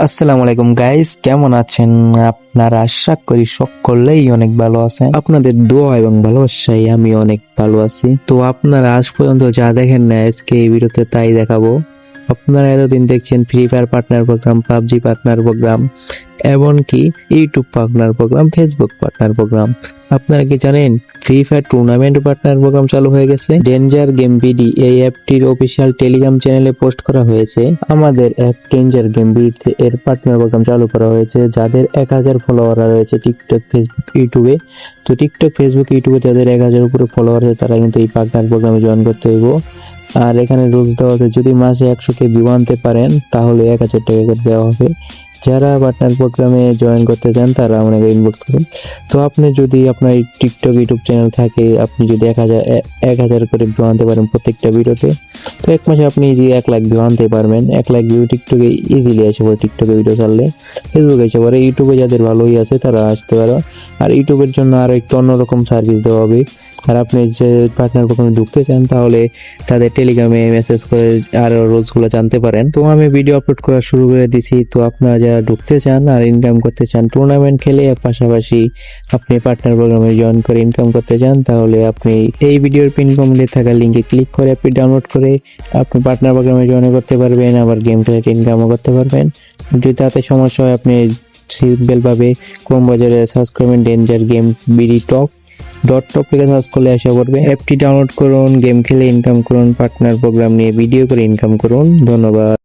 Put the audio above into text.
আসসালামু আলাইকুম গাইস, কেমন আছেন আপনারা? আশা করি সকলেই অনেক ভালো আছেন। আপনাদের দোয়া এবং ভালোবাসায় আমি অনেক ভালো আছি। তো আপনারা আজ পর্যন্ত যা দেখেন না, আজকে এই ভিডিওতে তাই দেখাবো। আপনারা এতদিন দেখছেন free fire partner program, PUBG partner program, এমনকি YouTube partner program, Facebook partner program. আপনারা কি জানেন free fire tournament partner program চালু হয়ে গেছে? ডেঞ্জার গেম বিডি এই অ্যাপটির অফিসিয়াল টেলিগ্রাম চ্যানেলে পোস্ট করা হয়েছে। আমাদের অ্যাপ ডেঞ্জার গেম বিডি এর পার্টনার প্রোগ্রাম চালু করা হয়েছে। যাদের 1000 ফলোয়ার রয়েছে টিকটক, ফেসবুক, ইউটিউবে, তো টিকটক, ফেসবুক, ইউটিউবে যাদের 1000 উপরে ফলোয়ার আছে তারা কিন্তু এই পার্টনার প্রোগ্রামে জয়েন করতে হইব। আর এখানে রুলস দেওয়া আছে, যদি মাসে 100 কে ভিউ আনতে পারেন তাহলে 1000 টাকা করে দেওয়া হবে। যারা পার্টনার প্রোগ্রামে জয়েন করতে চান তারা আমাকে ইনবক্স করুন। তো আপনি যদি আপনার টিকটক, ইউটিউব চ্যানেল থাকে, আপনি যদি 1000 করে ভিউ আনতে পারেন প্রত্যেকটা ভিডিওতে, তো এক মাসে আপনি যে 1 লাখ ভিউ আনতে পারবেন। 1 লাখ ভিউ টিকটকে ইজিলি আসে পড়ে, টিকটকে ভিডিও ছাড়লে। ফেসবুকে এসে পড়ে, ইউটিউবে যাদের ভালোই আছে তারা আসতে পারো। আর ইউটিউবের জন্য আরো একটু অন্যরকম সার্ভিস দেওয়া হবে। আর আপনি যে পার্টনার প্রোগ্রামে ঢুকতে চান তাহলে তাদের টেলিগ্রামে মেসেজ করে আরো রুলসগুলো জানতে পারেন। তো আমি ভিডিও আপলোড করা শুরু করে দিছি। তো আপনারা যারা ঢুকতে চান আর ইনকাম করতে চান, টুর্নামেন্ট খেলে পাশাপাশি আপনি পার্টনার প্রোগ্রামে জয়েন করে ইনকাম করতে চান, তাহলে আপনি এই ভিডিওর পিন কমেন্টে থাকা লিঙ্কে ক্লিক করে অ্যাপটি ডাউনলোড করে আপনি পার্টনার প্রোগ্রামে জয়েন করতে পারবেন। আবার গেম খেলে ইনকামও করতে পারবেন। যদি তাতে সমস্যা হয় আপনি সিম্পল ভাবে ক্রোম বাজারে সার্চ করবেন ডেঞ্জার গেম বিডি টপ লিখে সার্চ করলে আসা পড়বে। অ্যাপটি ডাউনলোড করুন, গেম খেলে ইনকাম করুন, পার্টনার প্রোগ্রাম নিয়ে ভিডিও করে ইনকাম করুন। ধন্যবাদ।